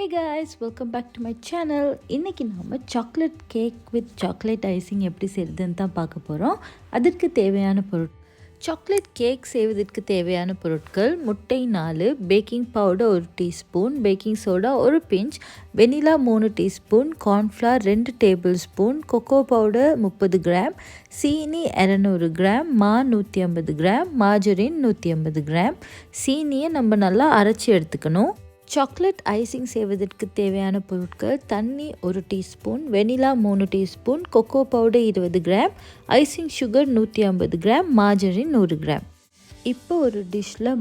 Hey guys, welcome back to my channel. இன்னைக்கு நாம chocolate cake with chocolate icing எப்படி செய்யறதுன்னு தான் பார்க்க போகிறோம். அதற்கு தேவையான சாக்லேட் கேக் செய்வதற்கு தேவையான பொருட்கள்: முட்டை 4, baking powder 1 teaspoon, baking soda 1 pinch, vanilla 3 teaspoon, cornflour 2 tablespoon, cocoa powder 30 gram, சீனி 200 கிராம், மா 150 கிராம், மார்ஜரின் 150 கிராம். சீனியை நம்ம நல்லா அரைச்சி எடுத்துக்கணும். சாக்லேட் ஐசிங் செய்வதற்கு தேவையான பொருட்கள்: தண்ணி 1 teaspoon, vanilla 3 teaspoon, cocoa powder 20 gram, icing sugar 150 gram, margarine 100 gram. இப்போ ஒரு டிஷ்ஷில்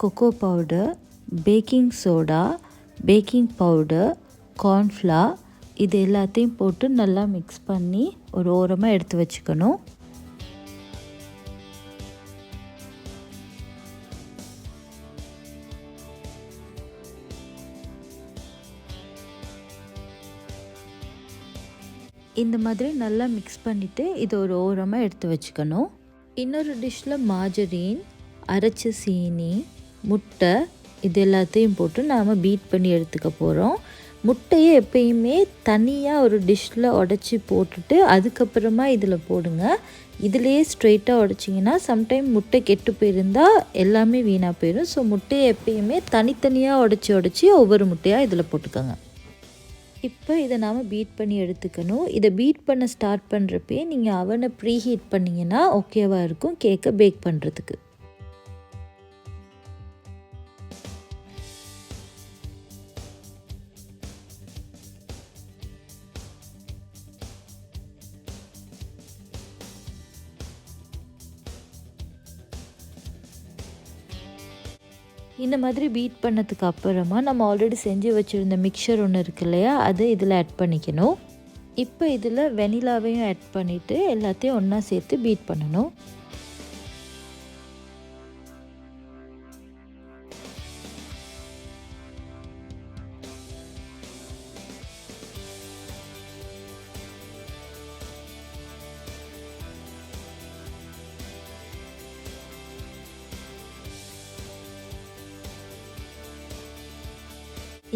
cocoa powder, baking soda, baking powder, cornflour இது எல்லாத்தையும் போட்டு நல்லா மிக்ஸ் பண்ணி ஒரு ஓரமாக எடுத்து வச்சுக்கணும். இந்த மாதிரி நல்லா மிக்ஸ் பண்ணிவிட்டு இது ஒரு ஓரமாக எடுத்து வச்சுக்கணும். இன்னொரு டிஷ்ஷில் மார்ஜரின், அரைச்ச சீனி, முட்டை இது எல்லாத்தையும் போட்டு நாம் பீட் பண்ணி எடுத்துக்க போகிறோம். முட்டையை எப்பயுமே தனியாக ஒரு டிஷ்ஷில் உடச்சி போட்டுட்டு அதுக்கப்புறமா இதில் போடுங்க. இதிலேயே ஸ்ட்ரெயிட்டாக உடச்சிங்கன்னா சம்டைம் முட்டை கெட்டு போயிருந்தால் எல்லாமே வீணாக போயிடும். ஸோ முட்டையை எப்பயுமே தனித்தனியாக உடச்சி ஒவ்வொரு முட்டையாக இதில் போட்டுக்கோங்க. இப்போ இதை நாம் பீட் பண்ணி எடுத்துக்கணும். இதை பீட் பண்ண ஸ்டார்ட் பண்ணுறப்பே நீங்கள் அவனை ப்ரீ ஹீட் பண்ணிங்கன்னா ஓகேவாக இருக்கும் கேக்கை பேக் பண்ணுறதுக்கு. இந்த மாதிரி பீட் பண்ணதுக்கு அப்புறமா நம்ம ஆல்ரெடி செஞ்சு வச்சுருந்த மிக்சர் ஒன்று இருக்கு இல்லையா, அது இதில் ஆட் பண்ணிக்கணும். இப்போ இதில் வெனிலாவையும் ஆட் பண்ணிவிட்டு எல்லாத்தையும் ஒன்றா சேர்த்து பீட் பண்ணணும்.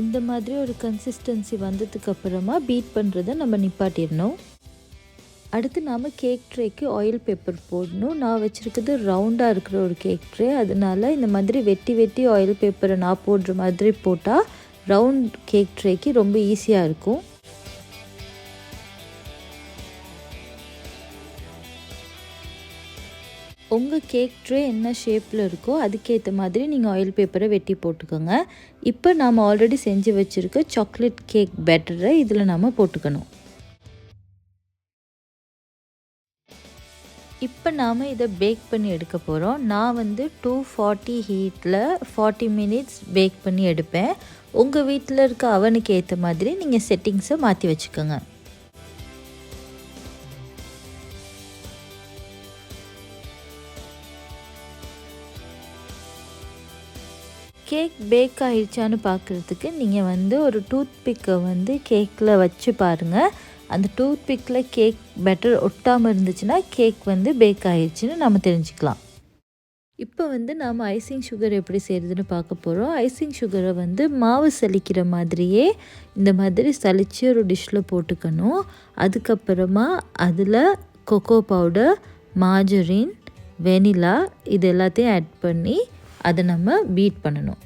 இந்த மாதிரி ஒரு கன்சிஸ்டன்சி வந்ததுக்கு அப்புறமா பீட் பண்ணுறதை நம்ம நிப்பாட்டிடணும். அடுத்து நாம் கேக் ட்ரேக்கு ஆயில் பேப்பர் போடணும். நான் வச்சுருக்கிறது ரவுண்டாக இருக்கிற ஒரு கேக் ட்ரே, அதனால இந்த மாதிரி வெட்டி ஆயில் பேப்பரை நான் போடுற மாதிரி போட்டால் ரவுண்ட் கேக் ட்ரேக்கு ரொம்ப ஈஸியாக இருக்கும். உங்கள் கேக் ட்ரே என்ன ஷேப்பில் இருக்கோ அதுக்கேற்ற மாதிரி நீங்கள் ஆயில் பேப்பரை வெட்டி போட்டுக்கோங்க. இப்போ நாம் ஆல்ரெடி செஞ்சு வச்சுருக்க சாக்லேட் கேக் பேட்டரை இதில் நாம் போட்டுக்கணும். இப்போ நாம் இதை பேக் பண்ணி எடுக்க போகிறோம். நான் 240 ஹீட்டில் 40 மினிட்ஸ் பேக் பண்ணி எடுப்பேன். உங்கள் வீட்டில் இருக்க அவனுக்கு ஏற்ற மாதிரி நீங்கள் செட்டிங்ஸை மாற்றி வச்சுக்கோங்க. கேக் பேக் ஆகிடுச்சான்னு பார்க்குறதுக்கு நீங்கள் ஒரு டூத் பிக்கை கேக்கில் வச்சு பாருங்கள். அந்த டூத் பிக்கில் கேக் பேட்டர் ஒட்டாமல் இருந்துச்சுன்னா கேக் பேக் ஆகிடுச்சின்னு நம்ம தெரிஞ்சுக்கலாம். இப்போ நாம் ஐசிங் சுகர் எப்படி செய்கிறதுன்னு பார்க்க போகிறோம். ஐசிங் சுகரை மாவு சலிக்கிற மாதிரியே இந்த மாதிரி சலித்து ஒரு டிஷ்ஷில் போட்டுக்கணும். அதுக்கப்புறமா அதில் கொக்கோ பவுடர், மார்ஜரின், வெனிலா இது எல்லாத்தையும் ஆட் பண்ணி அதை நம்ம பீட் பண்ணணும்.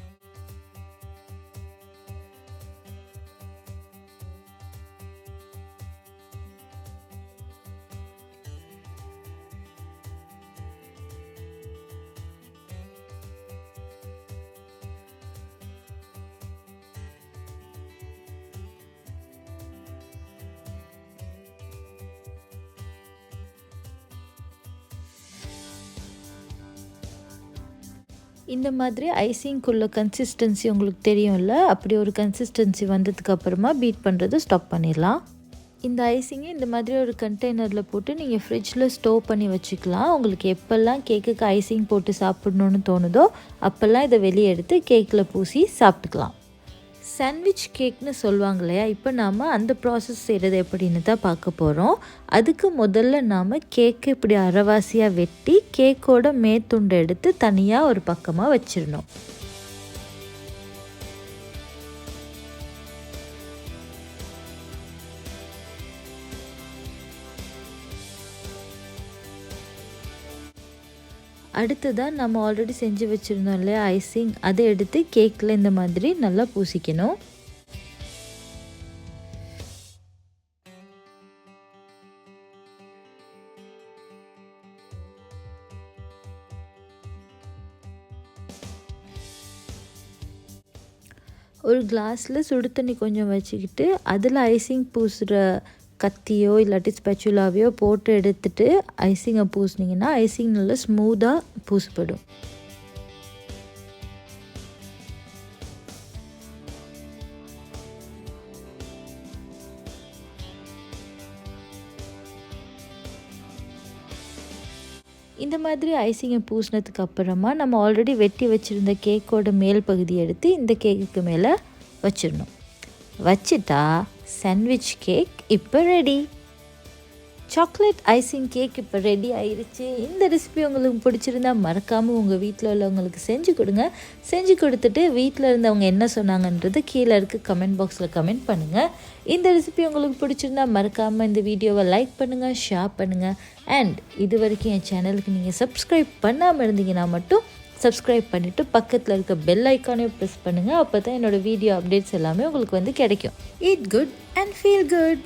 இந்த மாதிரி ஐசிங்குள்ள கன்சிஸ்டன்சி உங்களுக்கு தெரியும்ல, அப்படி ஒரு கன்சிஸ்டன்சி வந்ததுக்கு அப்புறமா பீட் பண்ணுறது ஸ்டாப் பண்ணிடலாம். இந்த ஐசிங்கை இந்த மாதிரி ஒரு கண்டெய்னரில் போட்டு நீங்கள் ஃப்ரிட்ஜில் ஸ்டோர் பண்ணி வச்சுக்கலாம். உங்களுக்கு எப்போல்லாம் கேக்குக்கு ஐசிங் போட்டு சாப்பிடணுன்னு தோணுதோ அப்போல்லாம் இதை வெளியே எடுத்து கேக்கில் பூசி சாப்பிட்டுக்கலாம். சாண்ட்விச் கேக்னு சொல்லுவாங்க இல்லையா, இப்போ நாம் அந்த ப்ராசஸ் செய்கிறது எப்படின்னு தான் பார்க்க போகிறோம். அதுக்கு முதல்ல நாம் கேக்கு இப்படி அரைவாசியாக வெட்டி கேக்கோட மேத்துண்டை எடுத்து தனியாக ஒரு பக்கமாக வச்சிடணும். அடுத்ததான் நம்ம ஆல்ரெடி செஞ்சு வச்சுருந்தோம் இல்லையா ஐசிங், அதை எடுத்து கேக்கில் இந்த மாதிரி நல்லா பூசிக்கணும். ஒரு கிளாஸில் சுடு தண்ணி கொஞ்சம் வச்சுக்கிட்டு அதில் ஐசிங் பூசுகிற கத்தியோ இல்லாட்டி ஸ்பெச்சுலாவையோ போட்டு எடுத்துட்டு ஐசிங்கை பூசினீங்கன்னா ஐசிங் நல்லா ஸ்மூத்தாக பூசப்படும். இந்த மாதிரி ஐசிங்கை பூசினதுக்கு அப்புறமா நம்ம ஆல்ரெடி வெட்டி வச்சுருந்த கேக்கோட மேல் பகுதி எடுத்து இந்த கேக்குக்கு மேலே வச்சிடணும். வச்சுட்டா சாண்ட்விச் கேக் இப்போ ரெடி. சாக்லேட் ஐசிங் கேக் இப்போ ரெடி ஆயிடுச்சு. இந்த ரெசிபி உங்களுக்கு பிடிச்சிருந்தா மறக்காமல் உங்கள் வீட்டில் உள்ளவங்களுக்கு செஞ்சு கொடுங்க. செஞ்சு கொடுத்துட்டு வீட்டில் இருந்தவங்க என்ன சொன்னாங்கன்றது கீழே இருக்க கமெண்ட் பாக்ஸில் கமெண்ட் பண்ணுங்கள். இந்த ரெசிபி உங்களுக்கு பிடிச்சிருந்தா மறக்காமல் இந்த வீடியோவை லைக் பண்ணுங்கள், ஷேர் பண்ணுங்கள். அண்ட் இது வரைக்கும் என் சேனலுக்கு நீங்கள் சப்ஸ்கிரைப் பண்ணாமல் இருந்தீங்கன்னா மட்டும் சப்ஸ்கிரைப் பண்ணிவிட்டு பக்கத்தில் இருக்க பெல் ஐக்கானையும் ப்ரெஸ் பண்ணுங்கள். அப்போ தான் என்னோடய வீடியோ அப்டேட்ஸ் எல்லாமே உங்களுக்கு வந்து கிடைக்கும். Eat good and feel good.